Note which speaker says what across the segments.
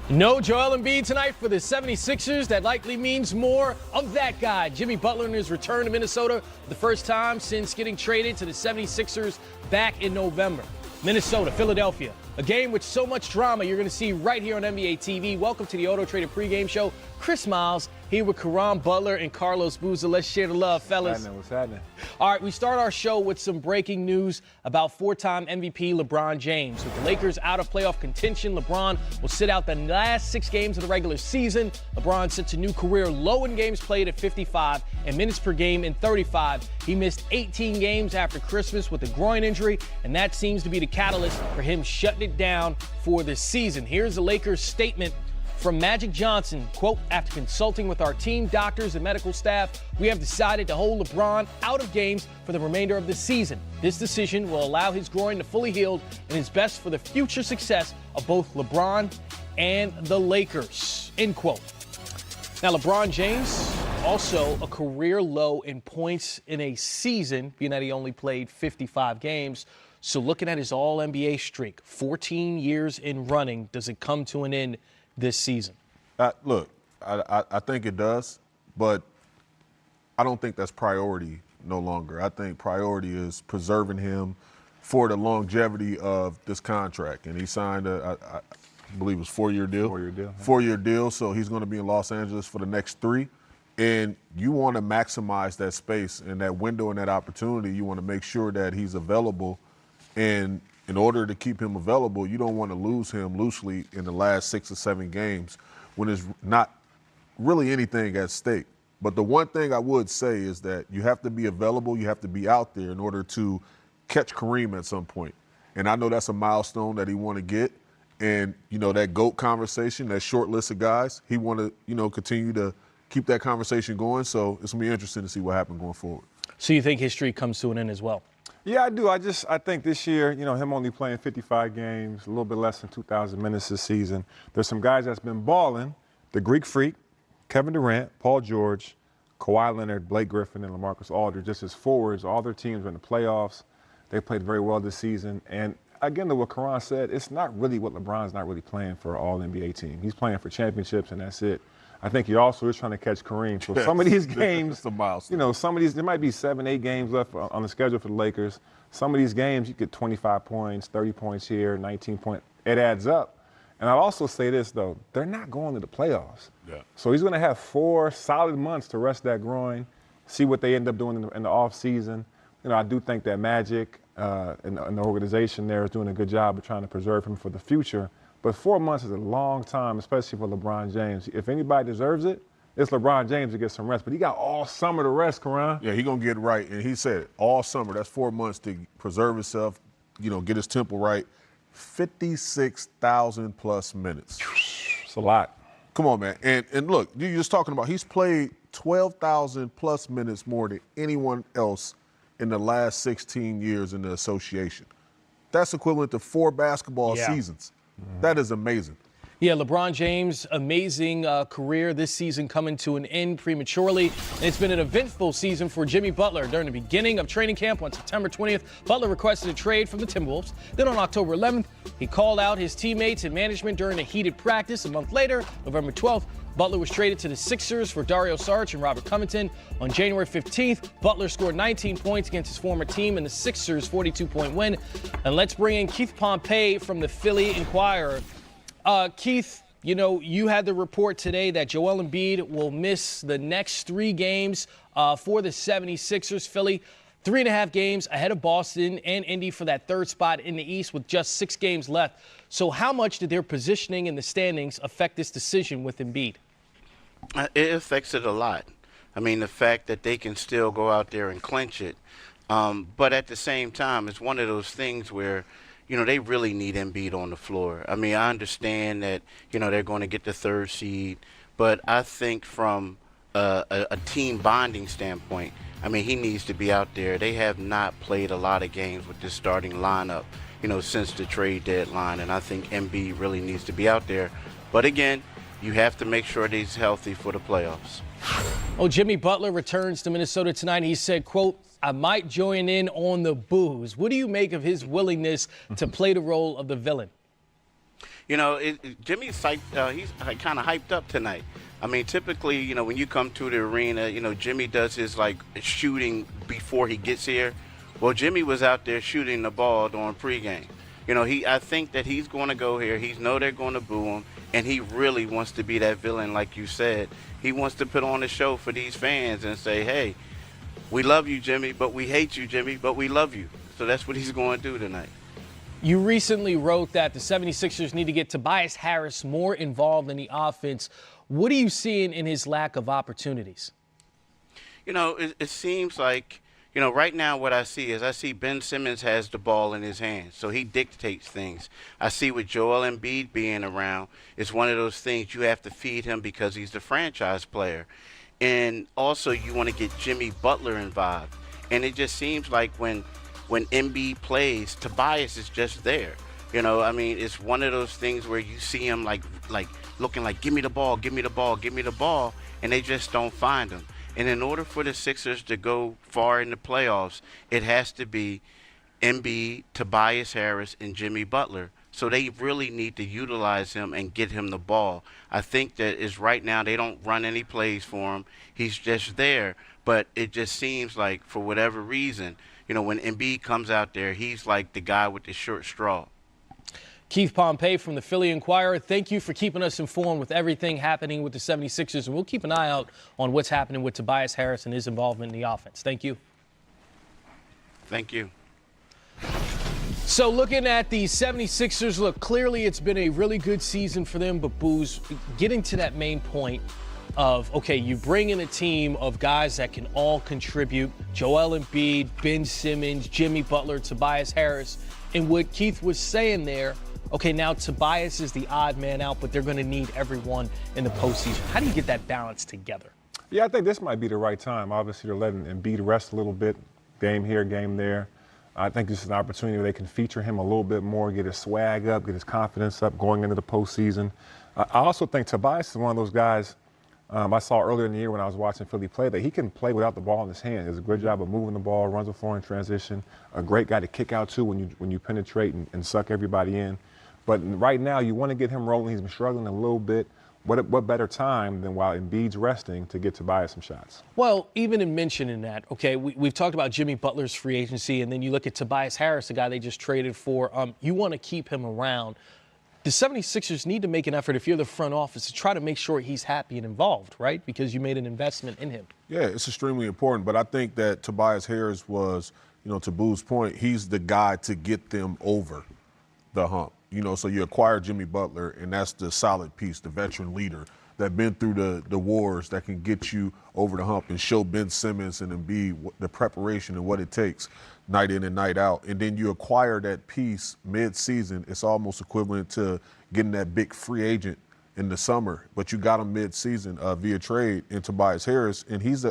Speaker 1: No Joel Embiid tonight for the 76ers. That likely means more of that guy. Jimmy Butler in his return to Minnesota for the first time since getting traded to the 76ers back in November. Minnesota, Philadelphia, a game with so much drama you're going to see right here on NBA TV. Welcome to the Auto Trader pregame show. Chris Miles here with Caron Butler and Carlos Boozer. Let's share the love, fellas.
Speaker 2: What's happening?
Speaker 1: All right, we start our show with some breaking news about four-time MVP LeBron James. With the Lakers out of playoff contention, LeBron will sit out the last 6 games of the regular season. LeBron sets a new career low in games played at 55 and minutes per game in 35. He missed 18 games after Christmas with a groin injury, and that seems to be the catalyst for him shutting it down for the season. Here's the Lakers' statement from Magic Johnson, quote, "After consulting with our team, doctors, and medical staff, we have decided to hold LeBron out of games for the remainder of the season. This decision will allow his groin to fully heal and is best for the future success of both LeBron and the Lakers," end quote. Now, LeBron James, also a career low in points in a season, being that he only played 55 games. So looking at his all-NBA streak, 14 years in running, does it come to an end this season?
Speaker 3: Look, I think it does, but I don't think that's priority no longer. I think priority is preserving him for the longevity of this contract. And he signed I believe it was 4-year deal.
Speaker 2: 4-year deal.
Speaker 3: 4-year deal, so he's going to be in Los Angeles for the next 3. And you want to maximize that space and that window and that opportunity. You want to make sure that he's available. And in order to keep him available, you don't want to lose him loosely in the last 6 or 7 games when there's not really anything at stake. But the one thing I would say is that you have to be available, you have to be out there in order to catch Kareem at some point. And I know that's a milestone that he want to get. And, you know, that GOAT conversation, that short list of guys, he want to, you know, continue to keep that conversation going. So it's going to be interesting to see what happens going forward.
Speaker 1: So you think history comes to an end as well?
Speaker 2: Yeah, I do. I think this year, you know, him only playing 55 games, a little bit less than 2,000 minutes this season. There's some guys that's been balling. The Greek Freak, Kevin Durant, Paul George, Kawhi Leonard, Blake Griffin, and LaMarcus Aldridge, just as forwards. All their teams are in the playoffs. They played very well this season. And again, to what Caron said, it's not really what LeBron's not really playing for an all-NBA team. He's playing for championships, and that's it. I think he also is trying to catch Kareem. So some of these games, you know, some of these, there might be 7, 8 games left on the schedule for the Lakers. Some of these games, you get 25 points, 30 points here, 19 points. It adds up. And I'll also say this, though. They're not going to the playoffs. Yeah. So he's going to have 4 solid months to rest that groin, see what they end up doing in the offseason. You know, I do think that Magic and the organization there is doing a good job of trying to preserve him for the future. But 4 months is a long time, especially for LeBron James. If anybody deserves it, it's LeBron James to get some rest. But he got all summer to rest, Caron.
Speaker 3: Yeah, he's going to get right. And he said all summer, that's 4 months to preserve himself, you know, get his tempo right. 56,000-plus minutes.
Speaker 2: It's a lot.
Speaker 3: Come on, man. And look, you're just talking about he's played 12,000-plus minutes more than anyone else in the last 16 years in the association. That's equivalent to 4 basketball seasons. That is amazing.
Speaker 1: Yeah, LeBron James, amazing career this season coming to an end prematurely. And it's been an eventful season for Jimmy Butler. During the beginning of training camp on September 20th, Butler requested a trade from the Timberwolves. Then on October 11th, he called out his teammates and management during a heated practice. A month later, November 12th, Butler was traded to the Sixers for Dario Saric and Robert Covington. On January 15th, Butler scored 19 points against his former team in the Sixers' 42-point win. And let's bring in Keith Pompey from the Philly Inquirer. Keith, you know, you had the report today that Joel Embiid will miss the next 3 games for the 76ers. Philly, 3.5 games ahead of Boston and Indy for that 3rd spot in the East with just 6 games left. So how much did their positioning in the standings affect this decision with Embiid?
Speaker 4: It affects it a lot. I mean, the fact that they can still go out there and clinch it. But at the same time, it's one of those things where, you know, they really need Embiid on the floor. I mean, I understand that, you know, they're going to get the 3rd seed. But I think from a team bonding standpoint, I mean, he needs to be out there. They have not played a lot of games with this starting lineup, you know, since the trade deadline. And I think Embiid really needs to be out there. But again, you have to make sure that he's healthy for the playoffs.
Speaker 1: Oh, Jimmy Butler returns to Minnesota tonight. He said, quote, "I might join in on the boos." What do you make of his willingness to play the role of the villain?
Speaker 4: Jimmy's he's kind of hyped up tonight. I mean, typically, when you come to the arena, Jimmy does his shooting before he gets here. Well, Jimmy was out there shooting the ball during pregame. I think that he's going to go here. He know they're going to boo him, and he really wants to be that villain, like you said. He wants to put on a show for these fans and say, hey, we love you, Jimmy, but we hate you, Jimmy, but we love you. So that's what he's going to do tonight.
Speaker 1: You recently wrote that the 76ers need to get Tobias Harris more involved in the offense. What are you seeing in his lack of opportunities?
Speaker 4: It seems like, right now what I see Ben Simmons has the ball in his hands, so he dictates things. I see with Joel Embiid being around, it's one of those things you have to feed him because he's the franchise player. And also you want to get Jimmy Butler involved. And it just seems like when Embiid plays, Tobias is just there. It's one of those things where you see him like looking like, give me the ball, give me the ball, give me the ball, and they just don't find him. And in order for the Sixers to go far in the playoffs, it has to be Embiid, Tobias Harris, and Jimmy Butler. So they really need to utilize him and get him the ball. I think that is right now they don't run any plays for him. He's just there. But it just seems like for whatever reason, when Embiid comes out there, he's like the guy with the short straw.
Speaker 1: Keith Pompey from the Philly Inquirer, thank you for keeping us informed with everything happening with the 76ers. And we'll keep an eye out on what's happening with Tobias Harris and his involvement in the offense. Thank you.
Speaker 4: Thank you.
Speaker 1: So looking at the 76ers, look, clearly it's been a really good season for them, but Booze, getting to that main point of, okay, you bring in a team of guys that can all contribute, Joel Embiid, Ben Simmons, Jimmy Butler, Tobias Harris, and what Keith was saying there, okay, now Tobias is the odd man out, but they're going to need everyone in the postseason. How do you get that balance together?
Speaker 2: Yeah, I think this might be the right time. Obviously, they're letting Embiid rest a little bit, game here, game there. I think this is an opportunity where they can feature him a little bit more, get his swag up, get his confidence up going into the postseason. I also think Tobias is one of those guys I saw earlier in the year when I was watching Philly play that he can play without the ball in his hand. He does a good job of moving the ball, runs the floor in transition. A great guy to kick out to when you penetrate and suck everybody in. But right now, you want to get him rolling. He's been struggling a little bit. What better time than while Embiid's resting to get Tobias some shots?
Speaker 1: Well, even in mentioning that, okay, we've talked about Jimmy Butler's free agency, and then you look at Tobias Harris, the guy they just traded for. You want to keep him around. The 76ers need to make an effort, if you're the front office, to try to make sure he's happy and involved, right? Because you made an investment in him.
Speaker 3: Yeah, it's extremely important. But I think that Tobias Harris was, to Boo's point, he's the guy to get them over the hump. So you acquire Jimmy Butler, and that's the solid piece, the veteran leader that been through the wars that can get you over the hump and show Ben Simmons and Embiid the preparation and what it takes night in and night out. And then you acquire that piece mid-season. It's almost equivalent to getting that big free agent in the summer, but you got him mid-season via trade in Tobias Harris, and he's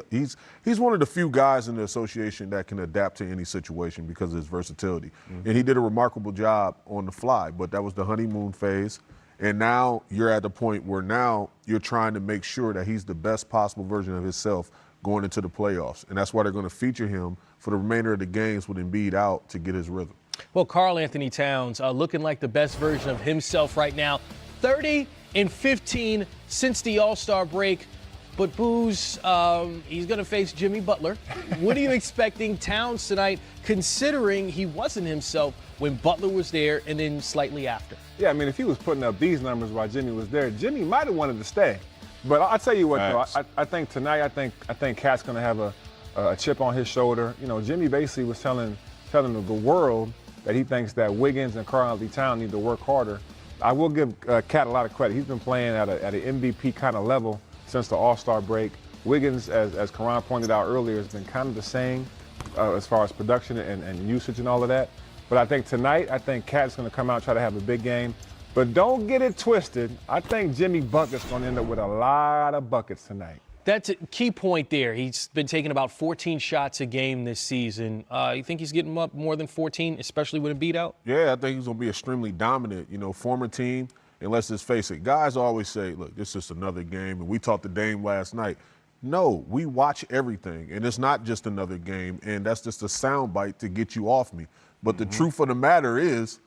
Speaker 3: one of the few guys in the association that can adapt to any situation because of his versatility. Mm-hmm. And he did a remarkable job on the fly, but that was the honeymoon phase. And now you're at the point where now you're trying to make sure that he's the best possible version of himself going into the playoffs. And that's why they're going to feature him for the remainder of the games with Embiid out to get his rhythm.
Speaker 1: Well, Karl Anthony Towns looking like the best version of himself right now. 30-15 since the All-Star break. But Booze, he's going to face Jimmy Butler. What are you expecting Towns tonight, considering he wasn't himself when Butler was there and then slightly after?
Speaker 2: Yeah, I mean, if he was putting up these numbers while Jimmy was there, Jimmy might have wanted to stay. But I'll tell you what, though, I think tonight, I think Cat's going to have a chip on his shoulder. Jimmy basically was telling the world that he thinks that Wiggins and Karl Anthony Towns need to work harder. I will give Cat a lot of credit. He's been playing at an MVP kind of level since the All-Star break. Wiggins, as Karan pointed out earlier, has been kind of the same as far as production and usage and all of that. But I think tonight, Cat's going to come out and try to have a big game. But don't get it twisted. I think Jimmy Bucket's going to end up with a lot of buckets tonight.
Speaker 1: That's a key point there. He's been taking about 14 shots a game this season. You think he's getting up more than 14, especially with a beat out?
Speaker 3: Yeah, I think he's going to be extremely dominant. Former team, and let's just face it, guys always say, look, this is another game, and we talked to Dame last night. No, we watch everything, and it's not just another game, and that's just a soundbite to get you off me. But the truth of the matter is,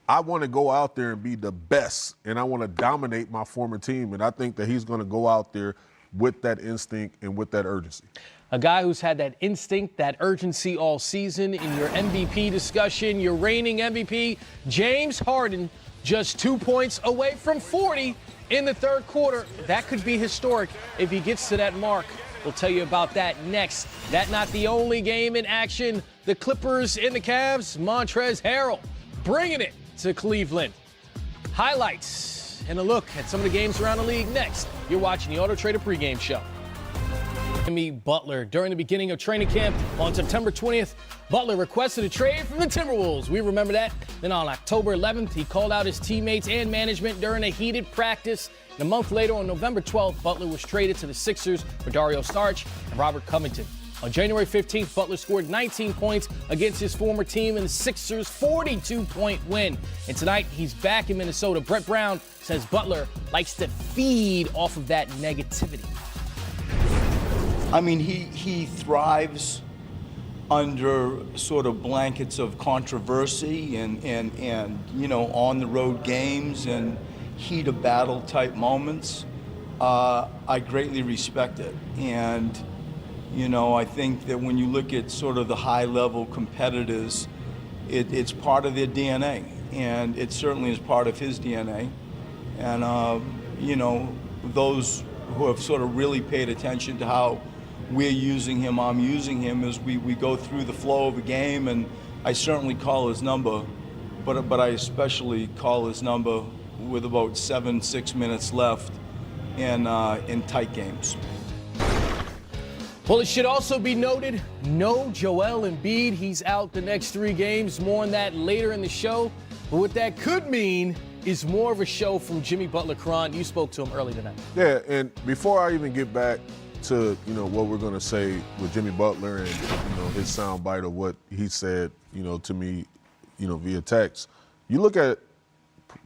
Speaker 3: I want to go out there and be the best, and I want to dominate my former team. And I think that he's going to go out there with that instinct and with that urgency.
Speaker 1: A guy who's had that instinct, that urgency all season. In your MVP discussion, your reigning MVP, James Harden, just 2 points away from 40 in the third quarter. That could be historic if he gets to that mark. We'll tell you about that next. That not the only game in action. The Clippers and the Cavs, Montrezl Harrell bringing it to Cleveland. Highlights and a look at some of the games around the league next. You're watching the Auto Trader pregame show. Jimmy Butler, during the beginning of training camp on September 20th, Butler requested a trade from the Timberwolves. We remember that. Then on October 11th, he called out his teammates and management during a heated practice. And a month later, on November 12th, Butler was traded to the Sixers for Dario Saric and Robert Covington. On January 15th, Butler scored 19 points against his former team in the Sixers' 42-point win. And tonight, he's back in Minnesota. Brett Brown says Butler likes to feed off of that negativity.
Speaker 5: I mean, he thrives under sort of blankets of controversy and you know, on the road games and heat of battle type moments. I greatly respect it. And, you know, I think that when you look at sort of the high level competitors, it's part of their DNA. And it certainly is part of his DNA. And, you know, those who have sort of really paid attention to how we're using him, I'm using him as we go through the flow of a game, and I certainly call his number, but I especially call his number with about 6 minutes left in tight games.
Speaker 1: Well, it should also be noted, no Joel Embiid. He's out the next 3 games. More on that later in the show. But what that could mean is more of a show from Jimmy Butler. Karan, you spoke to him early tonight.
Speaker 3: Yeah, and before I even get back to, you know, what we're going to say with Jimmy Butler and, you know, his soundbite of what he said, you know, to me, you know, via text, you look at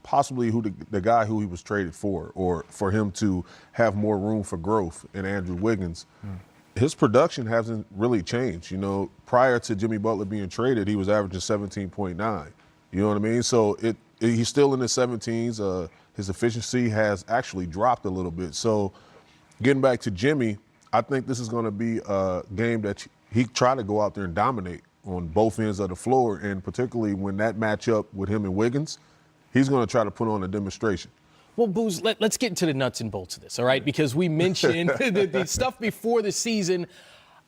Speaker 3: possibly who the guy who he was traded for, or for him to have more room for growth in Andrew Wiggins. His production hasn't really changed. You know, prior to Jimmy Butler being traded, he was averaging 17.9. You know what I mean? So he's still in the 17s. His efficiency has actually dropped a little bit. So getting back to Jimmy, I think this is going to be a game that he try to go out there and dominate on both ends of the floor, and particularly when that matchup with him and Wiggins, he's going to try to put on a demonstration.
Speaker 1: Well, Booz, let's get into the nuts and bolts of this, all right? Because we mentioned the stuff before the season.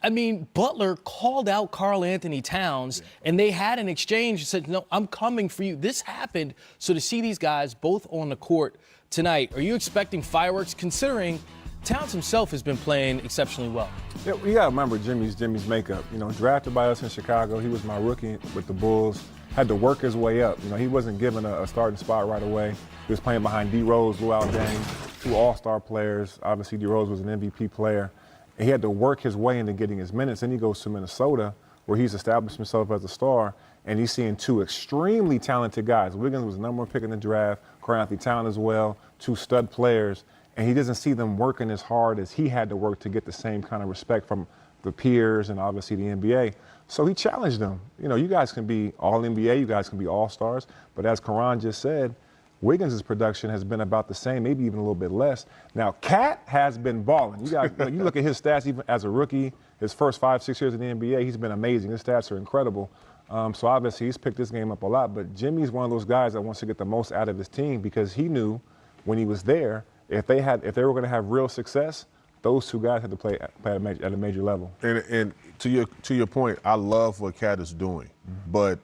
Speaker 1: I mean, Butler called out Karl Anthony Towns, and they had an exchange and said, no, I'm coming for you. This happened. So to see these guys both on the court tonight, are you expecting fireworks, considering Towns himself has been playing exceptionally well?
Speaker 2: Yeah, you got to remember Jimmy's makeup. You know, drafted by us in Chicago. He was my rookie with the Bulls. Had to work his way up. You know, he wasn't given a starting spot right away. He was playing behind D. Rose, Lou Aljames, 2 all-star players. Obviously, D. Rose was an MVP player. And he had to work his way into getting his minutes. Then he goes to Minnesota, where he's established himself as a star, and he's seeing 2 extremely talented guys. Wiggins was the number 1 pick in the draft, Karl Anthony Towns as well, 2 stud players. And he doesn't see them working as hard as he had to work to get the same kind of respect from the peers and obviously the NBA. So he challenged them. You know, you guys can be all NBA, you guys can be all stars. But as Karan just said, Wiggins' production has been about the same, maybe even a little bit less. Now, Cat has been balling. You guys, you look at his stats even as a rookie, his first 5-6 years in the NBA, he's been amazing. His stats are incredible. So obviously he's picked this game up a lot. But Jimmy's one of those guys that wants to get the most out of his team, because he knew when he was there, if they were going to have real success, those 2 guys had to play at a major level.
Speaker 3: And to your point, I love what Cat is doing, but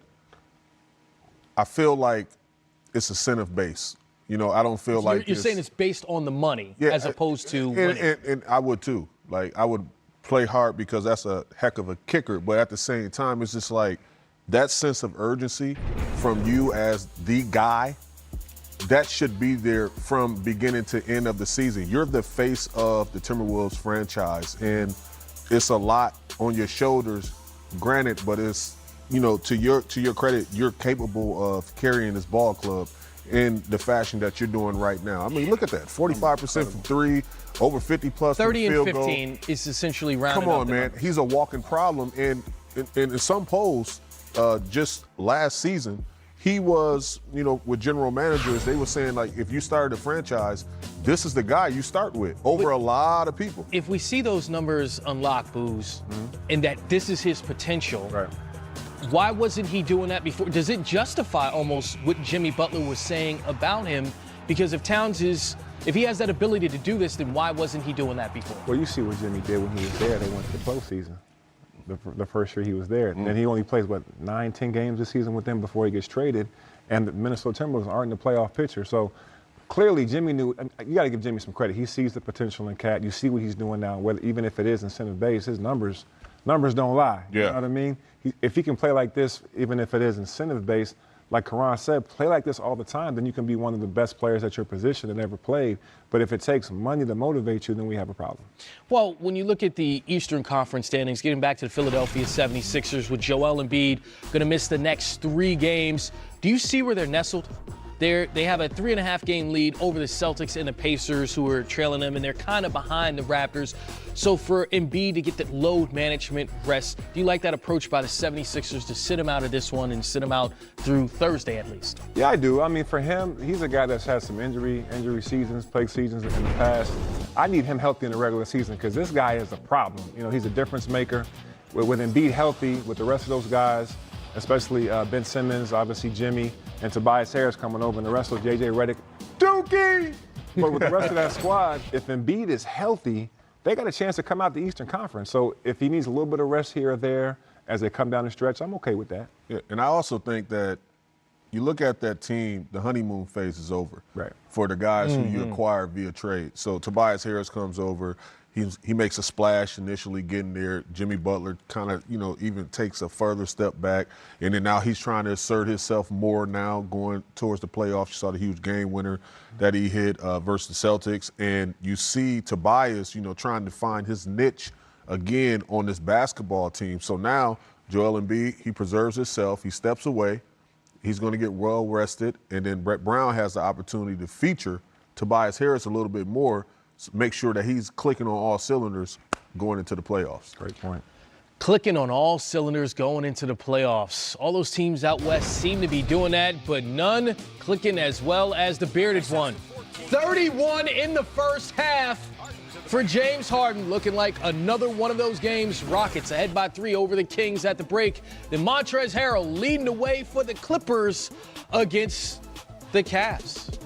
Speaker 3: I feel like it's incentive based. You know, I don't feel like
Speaker 1: you're saying it's based on the money,
Speaker 3: yeah,
Speaker 1: as opposed to winning.
Speaker 3: And I would too. Like, I would play hard because that's a heck of a kicker, but at the same time, it's just like that sense of urgency from you as the guy. That should be there from beginning to end of the season. You're the face of the Timberwolves franchise, and it's a lot on your shoulders, granted, but it's, you know, to your credit, you're capable of carrying this ball club in the fashion that you're doing right now. I mean, look at that, 45% from 3, over 50+
Speaker 1: 30
Speaker 3: from field
Speaker 1: and 15
Speaker 3: goal.
Speaker 1: is essentially rounded
Speaker 3: Come on,
Speaker 1: up the
Speaker 3: man.
Speaker 1: numbers.
Speaker 3: He's a walking problem, and in some polls, just last season, he was, with general managers, they were saying, like, if you started a franchise, this is the guy you start with over a lot of people.
Speaker 1: If we see those numbers unlock, Booze, and that this is his potential,
Speaker 2: Right.
Speaker 1: why wasn't he doing that before? Does it justify almost what Jimmy Butler was saying about him? Because if he has that ability to do this, then why wasn't he doing that before?
Speaker 2: Well, you see what Jimmy did when he was there. They went to the postseason. The first year he was there. And he only plays, 9, 10 games this season with them before he gets traded. And the Minnesota Timberwolves aren't in the playoff picture. So clearly Jimmy knew, you got to give Jimmy some credit. He sees the potential in Cat. You see what he's doing now, even if it is incentive-based, his numbers don't lie.
Speaker 3: Yeah.
Speaker 2: You know what I mean? If he can play like this, even if it is incentive-based, like Karan said, play like this all the time, then you can be one of the best players at your position that ever played. But if it takes money to motivate you, then we have a problem.
Speaker 1: Well, when you look at the Eastern Conference standings, getting back to the Philadelphia 76ers with Joel Embiid going to miss the next 3 games, do you see where they're nestled? They have a 3.5-game lead over the Celtics and the Pacers, who are trailing them, and they're kind of behind the Raptors. So for Embiid to get that load management rest, do you like that approach by the 76ers to sit him out of this one and sit him out through Thursday at least?
Speaker 2: Yeah, I do. I mean, for him, he's a guy that's had some injury seasons, plague seasons in the past. I need him healthy in the regular season because this guy is a problem. He's a difference maker. With Embiid healthy, with the rest of those guys, especially Ben Simmons, obviously Jimmy, and Tobias Harris coming over, and the rest of J.J. Redick, Dookie! But with the rest of that squad, if Embiid is healthy, they got a chance to come out the Eastern Conference. So if he needs a little bit of rest here or there as they come down the stretch, I'm okay with that.
Speaker 3: Yeah, and I also think that you look at that team, the honeymoon phase is over.
Speaker 2: Right.
Speaker 3: For the guys who you acquired via trade. So Tobias Harris comes over. He makes a splash initially getting there. Jimmy Butler kind of, even takes a further step back. And then now he's trying to assert himself more now going towards the playoffs. You saw the huge game winner that he hit versus the Celtics. And you see Tobias, trying to find his niche again on this basketball team. So now Joel Embiid, he preserves himself. He steps away. He's going to get well rested. And then Brett Brown has the opportunity to feature Tobias Harris a little bit more. Make sure that he's clicking on all cylinders going into the playoffs.
Speaker 2: Great point.
Speaker 1: Clicking on all cylinders going into the playoffs. All those teams out west seem to be doing that, but none clicking as well as the bearded one. 31 in the first half for James Harden, looking like another one of those games. Rockets ahead by 3 over the Kings at the break. Then Montrezl Harrell leading the way for the Clippers against the Cavs.